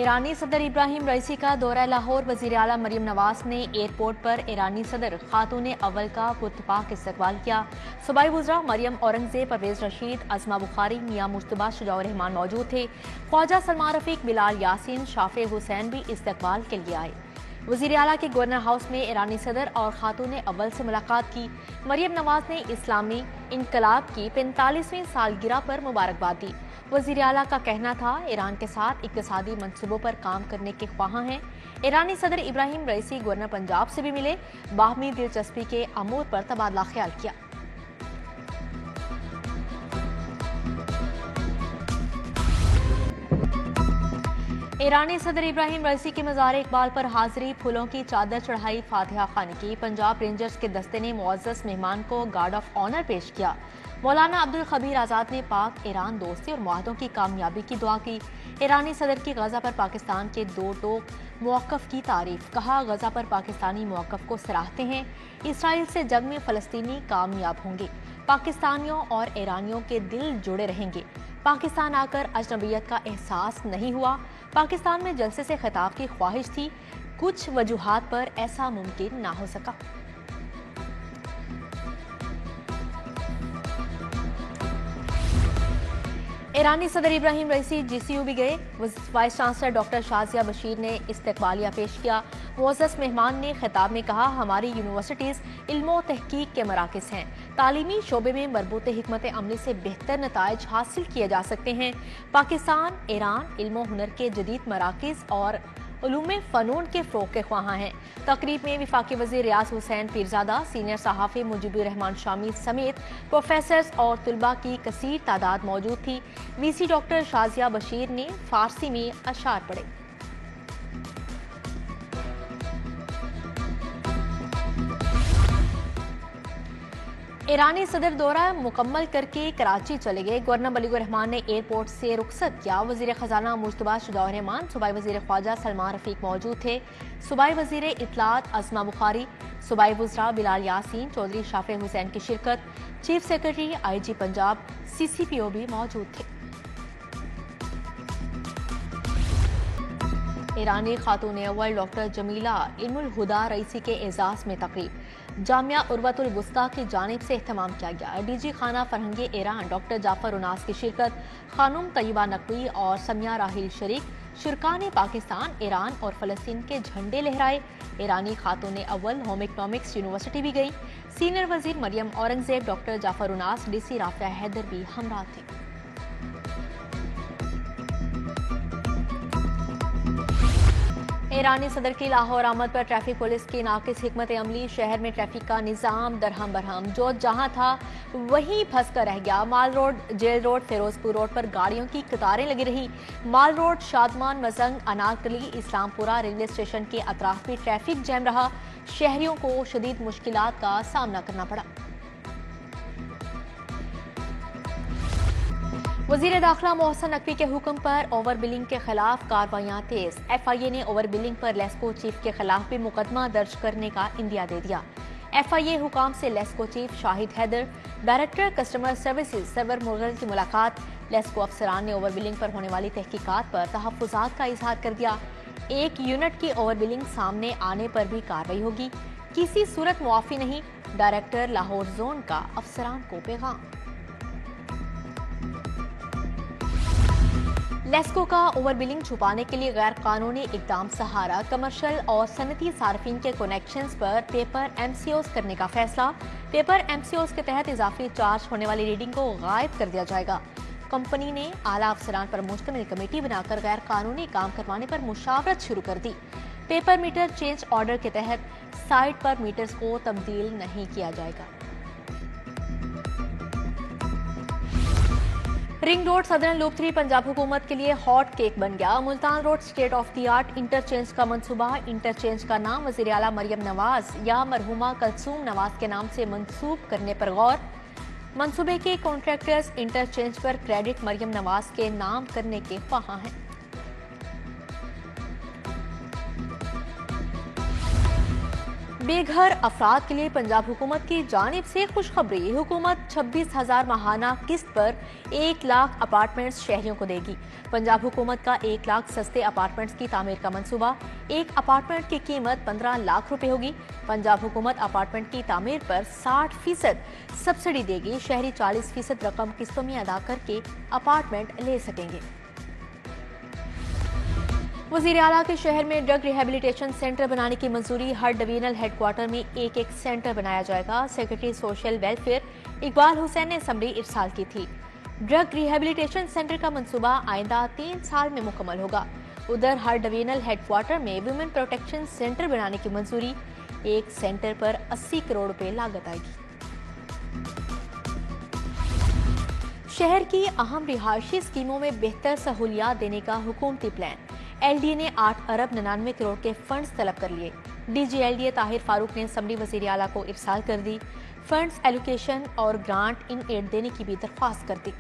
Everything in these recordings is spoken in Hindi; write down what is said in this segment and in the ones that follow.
ईरानी सदर इब्राहिम रईसी का दौरा लाहौर। वजीर आला मरियम नवाज ने एयरपोर्ट पर ईरानी सदर खातून अव्वल का पुरतपाक इस्तकबाल किया। सूबाई वज़रा मरियम औरंगजेब, परवेज रशीद, अजमा बुखारी, मियां मुश्तबा, शुजाउर रहमान मौजूद थे। ख्वाजा सलमान रफीक, बिलाल यासीन, शाफे हुसैन भी इस्तकबाल के लिए आए। वजीर आला के गवर्नर हाउस में ईरानी सदर और खातून अव्वल से मुलाकात की। मरियम नवाज ने इस्लामी इनकलाब की 45वीं सालगिरह पर मुबारकबाद दी। वजीर आला का कहना था ईरान के साथ इक्तिसादी मंसूबों पर काम करने के ख्वाहां हैं। ईरानी सदर इब्राहिम रईसी गवर्नर पंजाब से भी मिले, बाहमी दिलचस्पी के अमूर पर तबादला ख्याल किया। ईरानी सदर इब्राहिम रईसी के मज़ार इकबाल पर हाजिरी, फूलों की चादर चढ़ाई, फातिहा खानी की। पंजाब रेंजर्स के दस्ते ने मुअज़्ज़ज़ मेहमान को गार्ड ऑफ ऑनर पेश किया। मौलाना अब्दुल खबीर आज़ाद ने पाक ईरान दोस्ती और मुआहदों की कामयाबी की दुआ की। ईरानी सदर की गजा पर पाकिस्तान के दो टोक मौक़िफ़ की तारीफ, कहा गजा पर पाकिस्तानी मौक़िफ़ को सराहते हैं। इसराइल से जंग में फ़लस्तीनी कामयाब होंगे, पाकिस्तानियों और ईरानियों के दिल जुड़े रहेंगे। पाकिस्तान आकर अजनबियत का एहसास नहीं हुआ। पाकिस्तान में जलसे से खिताब की ख्वाहिश थी, कुछ वजूहात पर ऐसा मुमकिन ना हो सका। ईरानी सदर इब्राहिम रईसी जीसीयू भी गए। Vice chancellor doctor Shazia Bashir ने इस्तकबालिया पेश किया। मुअज़्ज़ज़ मेहमान ने खिताब में कहा, हमारी यूनिवर्सिटीज़ इल्म तहकीक के मराकज़ हैं। तालीमी शोबे में मरबूत हिकमत अमली से बेहतर नताइज हासिल किए जा सकते हैं। पाकिस्तान ईरान इल्म हुनर के जदीद मराकज़ और उलूम फ़नून के फ़रोग़ के ख्वाहां हैं। तकरीब में वफाकी वज़ीर रियाज हुसैन पीरज़ादा, सीनियर सहाफ़ी मुजीबुर रहमान शामी समेत प्रोफेसर्स और तुलबा की कसीर तादाद मौजूद थी। वीसी डॉक्टर शाजिया बशीर ने फ़ारसी में अशार पढ़े। ईरानी सदर दौरा मुकम्मल करके कराची चले गए। गवर्नर मलिकुर रहमान ने एयरपोर्ट से रुखसत किया। वजीर खजाना मुश्तबा, शुजाउर रहमान, सूबाई वजीर ख्वाजा सलमान रफीक मौजूद थे। सूबाई वजीर इत्तलात अजमा बुखारी, सूबाई वज़रा बिलाल यासीन, चौधरी शाफे हुसैन की शिरकत। Chief secretary IG Punjab CCPO भी मौजूद थे। ईरानी खातून अव्वल डॉक्टर जमीला इल्मुल हुदा रईसी के एजाज में तकरीब जामिया उर्वतुल वुस्ता की जानिब से एहतमाम किया गया। DG खाना फरहंगी ईरान डॉक्टर जाफर उनास की शिरकत। खानुम तैयबा नकवी और समिया राहिल शरीक शिरका ने पाकिस्तान, ईरान और फ़लस्तीन के झंडे लहराए। ईरानी खातून अव्वल होम इकनॉमिक्स यूनिवर्सिटी भी गई। सीनियर वजीर मरियम औरंगजेब, डॉक्टर जाफर उनास, DC राफिया हैदर भी हमरा थे। ईरानी सदर की लाहौर आमद पर ट्रैफिक पुलिस की नाकिस हिकमत अमली, शहर में ट्रैफिक का निज़ाम दरहम बरहम, जो जहां था वहीं फंस कर रह गया। Mall road, jail road, Ferozepur road पर गाड़ियों की कतारें लगी रही। Mall road, Shadman, Mozang, Anarkali, Islampura railway station के अतराफ भी ट्रैफिक जैम रहा। शहरियों को शदीद मुश्किलात का सामना करना पड़ा। वजीर दाखिला मोहसन नकवी के हुक्म पर ओवर बिलिंग के खिलाफ कार्रवाइयां तेज। FIA ने ओवर बिलिंग पर लेस्को चीफ के खिलाफ भी मुकदमा दर्ज करने का इंदिया दे दिया। FIA हुकाम से LESCO chief Shahid Haider, director customer services Sarwar Mughal की मुलाकात। लेस्को अफसरान ने ओवर बिलिंग पर होने वाली तहकीकात पर तहफ़्फ़ुज़ात का इजहार कर दिया। एक यूनिट की ओवर बिलिंग सामने आने पर भी कार्रवाई होगी, किसी सूरत मुआफ़ी नहीं। डायरेक्टर लाहौर जोन का अफसरान को पैगाम। लेस्को का ओवर बिलिंग छुपाने के लिए गैर कानूनी इकदाम सहारा। कमर्शियल और सनती सार्फिन के कनेक्शंस पर पेपर MCOs करने का फैसला। पेपर MCOs के तहत इजाफी चार्ज होने वाली रीडिंग को गायब कर दिया जाएगा। कंपनी ने आला अफसरान पर मुश्तमिल कमेटी बनाकर गैर कानूनी काम करवाने पर मुशावरत शुरू कर दी। पेपर मीटर चेंज ऑर्डर के तहत साइट पर मीटर्स को तब्दील नहीं किया जाएगा। Ring road southern loop 3 Punjab हुकूमत के लिए हॉट केक बन गया। Multan road state of the art interchange का मंसूबा। इंटरचेंज का नाम वज़ीर आला मरियम नवाज या मरहुमा कलसूम नवाज के नाम से मंसूब करने पर गौर। मंसूबे के कॉन्ट्रैक्टर्स इंटरचेंज पर क्रेडिट मरियम नवाज के नाम करने के ख्वाहां हैं। बेघर अफराद के लिए पंजाब हुकूमत की जानिब से खुशखबरी। हुकूमत 26,000 माहाना किस्त पर 1 लाख अपार्टमेंट्स शहरियों को देगी। पंजाब हुकूमत का 1 लाख सस्ते अपार्टमेंट्स की तामीर का मंसूबा। एक अपार्टमेंट की कीमत 15 लाख रुपए होगी। पंजाब हुकूमत अपार्टमेंट की तामीर पर 60% सब्सिडी देगी। शहरी 40% रकम किस्तों में अदा करके अपार्टमेंट ले सकेंगे। वजीर आला के शहर में ड्रग रिहेबिलिटेशन सेंटर बनाने की मंजूरी। हर डिवीजनल हेडक्वार्टर में एक सेंटर बनाया जाएगा। Secretary social welfare Iqbal Hussain ने असम्बली इरसाल की थी। ड्रग रिहेबिलिटेशन सेंटर का मंसूबा आइंदा 3 साल में मुकम्मल होगा। उधर हर डिवीजनल हेडक्वार्टर में वुमेन प्रोटेक्शन सेंटर बनाने की मंजूरी। एक सेंटर पर 80 करोड़ रुपए लागत आएगी। शहर की अहम रिहायशी स्कीमों में बेहतर सहूलियात देने का हुकूमती प्लान। LDA ने 8 अरब 99 करोड़ के फंड्स तलब कर लिए। DG LDA ताहिर फारूक ने असम्बली वजीर आला को इरसाल कर दी। फंड्स एलोकेशन और ग्रांट इन एड देने की भी दरख्वास्त कर दी।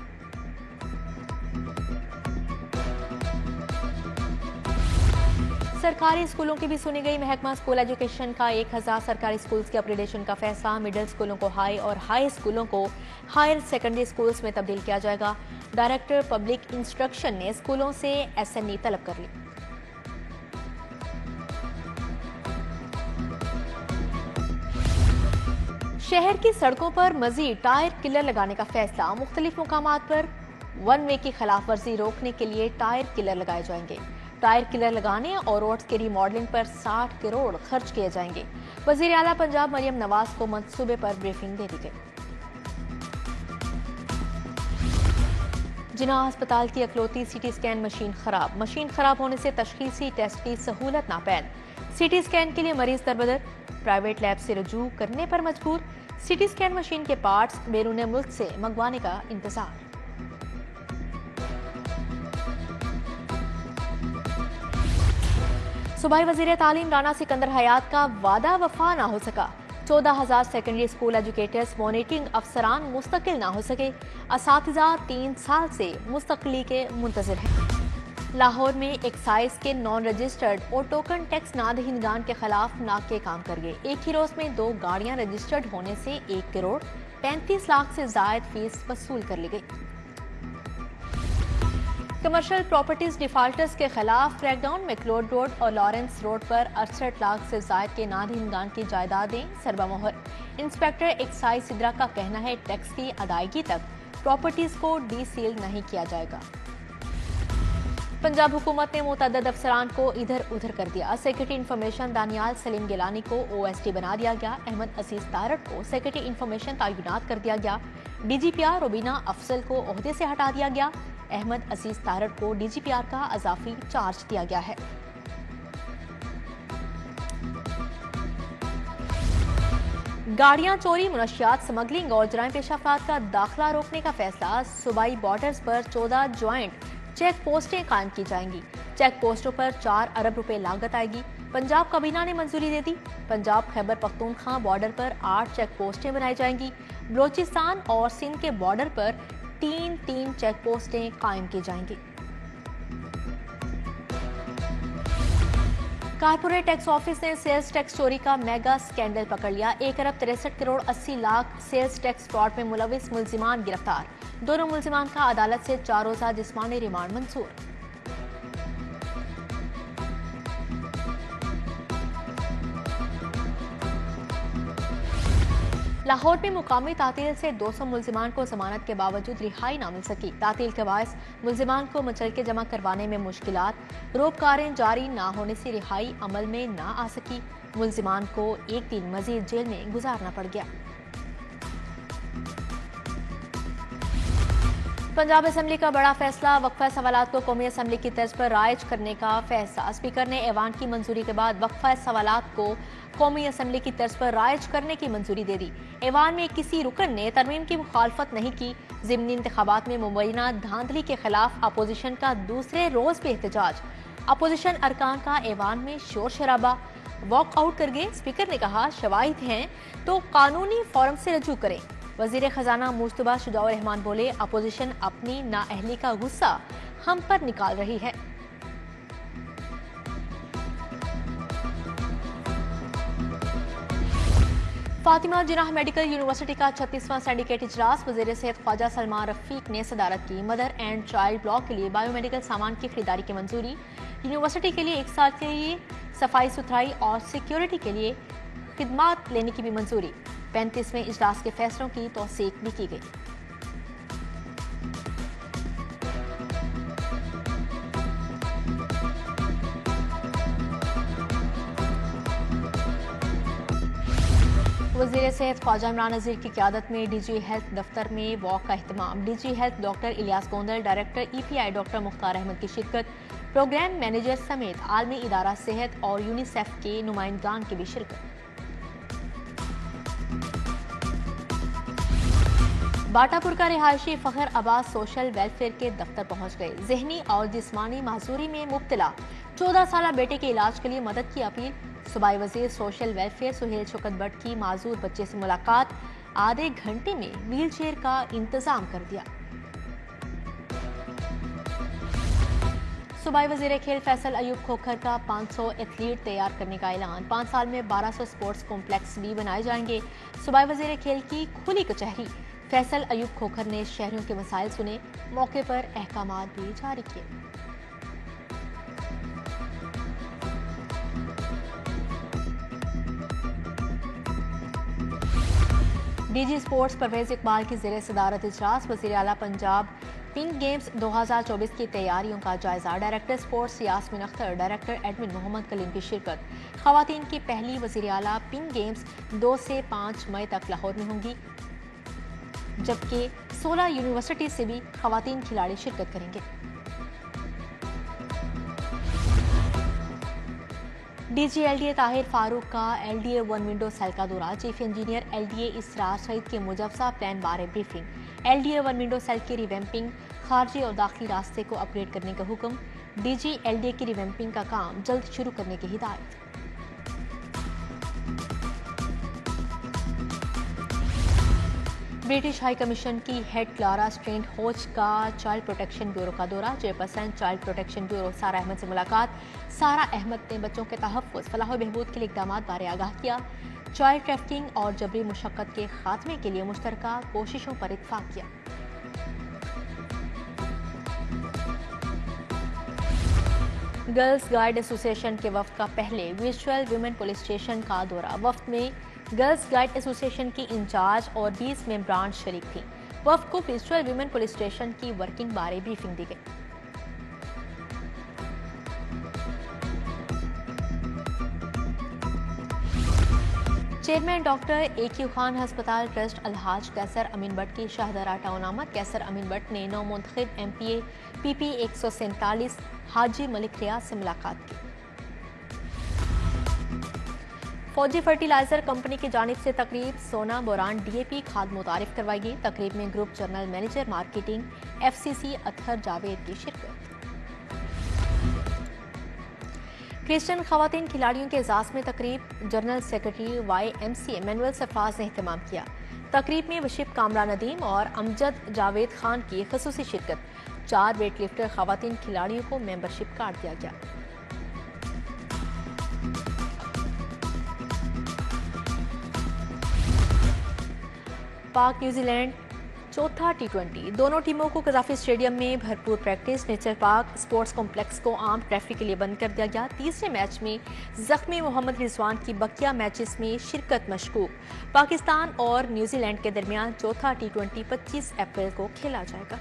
सरकारी स्कूलों की भी सुनी गई। महकमा स्कूल एजुकेशन का 1000 सरकारी स्कूल्स के अपग्रेडेशन का फैसला। मिडिल स्कूलों को हाई और हाई स्कूलों को हायर सेकेंडरी स्कूल्स में तब्दील किया जाएगा। डायरेक्टर पब्लिक इंस्ट्रक्शन ने स्कूलों से SNE तलब कर ली। शहर की सड़कों पर मजीद टायर किलर लगाने का फैसला। मुख्तलिफ मुकामात पर 1 वे की खिलाफ वर्जी रोकने के लिए टायर किलर लगाए जाएंगे। टायर किलर लगाने और रोड्स के रीमॉडलिंग पर 60 करोड़ खर्च किए जाएंगे। वजीर आला पंजाब मरियम नवाज को मंसूबे पर ब्रीफिंग दे दी गई। जिना अस्पताल की अकलौती CT स्कैन मशीन खराब। मशीन खराब होने से तशखीसी टेस्ट की सहूलत नापैद। CT स्कैन के लिए मरीज दरबदर, प्राइवेट लैब से रजू करने पर मजबूर। CT स्कैन मशीन के पार्ट्स बैरून मुल्क से मंगवाने का इंतजार। सूबाई वजीर तालीम राना सिकंदर हयात का वादा वफा ना हो सका। 14,000 सेकेंडरी स्कूल एजुकेटर्स मॉनिटरिंग अफसरान मुस्तकिल ना हो सके। असातिज़ा 3 साल से मुस्तकिली के मुंतजिर हैं। लाहौर में एक्साइज के नॉन रजिस्टर्ड और टोकन टैक्स नादहिंदगान के खिलाफ नाके काम कर गए। एक ही रोज में 2 गाड़ियां रजिस्टर्ड होने से 1 करोड़ 35 लाख से जायद फीस वसूल कर ली गई। कमर्शियल प्रॉपर्टीज डिफाल्टर्स के खिलाफ क्रैकडाउन। मैक्लोड रोड और लॉरेंस रोड पर 68 लाख से जायद के नादहिंदगान की जायदादें सरबामोहर। इंस्पेक्टर एक्साइज सिद्रा का कहना है टैक्स की अदायगी तक प्रॉपर्टीज को डीसील नहीं किया जाएगा। पंजाब हुकूमत ने मुतअद्दिद अफसरान को इधर उधर कर दिया। सेक्रेटरी इंफॉर्मेशन दानियाल सलीम गिलानी को OSD बना दिया गया। अहमद अजीज तारड़ को सेक्रेटरी इंफॉर्मेशन तैनात कर दिया गया। DGPR रुबीना अफजल को ओहदे से हटा दिया गया। अहमद अजीज तारड़ को DGPR का अजाफी चार्ज दिया गया है। गाड़ियां चोरी, मुनशियात स्मगलिंग और जराइम पेशा अफराद का दाखिला रोकने का फैसला। सूबाई बॉर्डर्स पर 14 ज्वाइंट चेक पोस्टें कायम की जाएंगी। चेक पोस्टों पर 4 अरब रुपए लागत आएगी। पंजाब काबीना ने मंजूरी दे दी। पंजाब खैबर पख्तूनख्वा बॉर्डर पर 8 चेक पोस्टें बनाई जाएंगी। बलोचिस्तान और सिंध के बॉर्डर पर 3 चेक पोस्टें कायम की जाएंगी। कारपोरेट टैक्स ऑफिस ने सेल्स टैक्स चोरी का मेगा स्कैंडल पकड़ लिया। 1 अरब 63 crore 80 lakh sales tax fraud में मुलविस मुलजिमान गिरफ्तार। दोनों मुलजिमान का अदालत से 4 रोजा जिस्मानी रिमांड मंजूर। लाहौर में मुकामी तातील से 200 मुलजिमान को जमानत के बावजूद रिहाई न मिल सकी। तातील के बायस मुलजिमान को मुचलके जमा करवाने में मुश्किलात। रोबकारें जारी न होने से रिहाई अमल में न आ सकी। मुलजिमान को 1 दिन मजीद जेल में गुजारना पड़ गया। पंजाब असेंबली का बड़ा फैसला। वक्फा सवालात को कौमी असेंबली की तर्ज पर राइज करने का फैसला। स्पीकर ने ऐवान की मंजूरी के बाद वक्फा सवालात को कौमी असेंबली की तर्ज पर राइज करने की मंजूरी दे दी। ऐवान में किसी रुकन ने तरमीम की मुखालफत नहीं की। ज़िमनी इंतखाबात में मुबैना धांधली के खिलाफ अपोजिशन का दूसरे रोज भी एहतजाज। अपोजिशन अरकान का ऐवान में शोर शराबा। वॉक आउट कर गए। स्पीकर ने कहा शवाहिद हैं तो कानूनी फॉरम से रजू करें। वजीर खजाना मुस्तफा शुजाउर रहमान बोले अपोजिशन अपनी नाअहली का गुस्सा हम पर निकाल रही है। फातिमा जिन्नाह मेडिकल यूनिवर्सिटी का 36वां सिंडिकेट इजलास वज़ीर सेहत ख्वाजा सलमान रफीक ने सदारत की। मदर एंड चाइल्ड ब्लॉक के लिए बायोमेडिकल सामान की खरीदारी की मंजूरी। यूनिवर्सिटी के लिए 1 साल के लिए सफाई सुथराई और सिक्योरिटी के लिए खिदमात लेने की भी मंजूरी। 35वें इजलास के फैसलों की तौसीक भी की गई। वज़ीर सेहत ख्वाजा इमरान नज़ीर की क़यादत में डीजी हेल्थ दफ्तर में वॉक का अहतमाम। DG health doctor Ilyas Gondal, director EPI doctor Mukhtar Ahmad की शिरकत। प्रोग्राम मैनेजर समेत आलमी इदारा सेहत और यूनिसेफ के नुमाइंदगान की भी शिरकत। बाटापुर का रिहायशी फ़खर अब्बास सोशल वेलफेयर के दफ्तर पहुंच गए। जहनी और जिस्मानी माजूरी में मुब्तला 14 साल बेटे के इलाज के लिए मदद की अपील। सूबाई वजीर सोशल वेलफेयर सुहेल शौकत भट्ट की माजूर बच्चे से मुलाकात। आधे घंटे में व्हील चेयर का इंतजाम कर दिया। सूबाई वजीर खेल फैसल अयूब खोखर का 500 एथलीट तैयार करने का ऐलान। 5 साल में 1200 स्पोर्ट्स कॉम्प्लेक्स भी बनाए जाएंगे। सूबाई वजीर खेल की खुली कचहरी। फैसल अयूब खोखर ने शहरियों के मसाइल सुने। मौके पर अहकामात भी जारी किए। डीजी स्पोर्ट्स परवेज इकबाल की ज़ेरे सदारत इजलास। वज़ीर आला पंजाब पिंक गेम्स 2024 की तैयारियों का जायजा। Director sports Yasmeen Akhtar, director admin Mohammad Kaleem की शिरकत। खवातीन की पहली वज़ीर आला पिंक गेम्स 2 से 5 मई तक लाहौर में होंगी, जबकि 16 यूनिवर्सिटी से भी खवातीन खिलाड़ी शिरकत करेंगे। डीजी LDA ताहिर फारूक का LDA 1 विंडो सेल का दौरा। चीफ इंजीनियर LDA इसरार सईद के मुजवजा प्लान बारे ब्रीफिंग। LDA 1 विंडो सेल की रिवैम्पिंग, खारजी और दाखिली रास्ते को अपग्रेड करने का हुक्म। डीजी LDA की रिवैम्पिंग का काम जल्द शुरू करने की हिदायत। ब्रिटिश हाई कमीशन की हेड क्लारा स्ट्रेंट होच का चाइल्ड प्रोटेक्शन ब्यूरो का दौरा। चेयरपर्सन चाइल्ड प्रोटेक्शन ब्यूरो सारा अहमद से मुलाकात। सारा अहमद ने बच्चों के तहफ़्फ़ुज़, फलाह बहबूद के लिए इक़दामात बारे आगाह किया। चाइल्ड ट्रैफिकिंग और जबरी मुशक्क़त के खात्मे के लिए मुश्तरका कोशिशों पर इत्तफ़ाक़ किया। गर्ल्स गाइड एसोसिएशन के वफ़द का पहले वर्चुअल वुमेन पुलिस स्टेशन का दौरा। वफ़द में गर्ल्स गाइड एसोसिएशन की इंचार्ज और 20 मेंबरान शरीक थी। वफ़द को वर्चुअल वुमेन पुलिस स्टेशन की वर्किंग बारे ब्रीफिंग दी गई। चेयरमैन डॉक्टर AQ खान हस्पताल ट्रस्ट अलहाज कैसर अमीन भट्ट की शाहदरा टाउन आमद। कैसर अमीन भट्ट ने नौ मुंतखब MPA PP 147 हाजी मलिक रियाज से मुलाकात की। फौजी फर्टिलाइजर कंपनी की जानिब से तकरीब। सोना बोरान DAP खाद मुतारिफ करवाई गई। तकरीब में group general manager marketing FCC Athar Javed की शिरकत। क्रिश्चियन खवातीन खिलाड़ियों के एजाज में तकरीब। General secretary YMCA manual Sarfaraz ने एहतमाम किया। तकरीब में वशिफ कामरा नदीम और अमजद जावेद खान की खसूसी शिरकत। 4 वेट लिफ्टर खवातीन खिलाड़ियों को मेंबरशिप कार्ड दिया गया। पाक न्यूजीलैंड चौथा T20। दोनों टीमों को कजाफी स्टेडियम में भरपूर practice. Nature park sports complex को आम ट्रैफिक के लिए बंद कर दिया गया। तीसरे मैच में जख्मी मोहम्मद रिजवान की बकिया मैचेस में शिरकत मशकूक। पाकिस्तान और न्यूजीलैंड के दरमियान चौथा T20 25 अप्रैल को खेला जाएगा।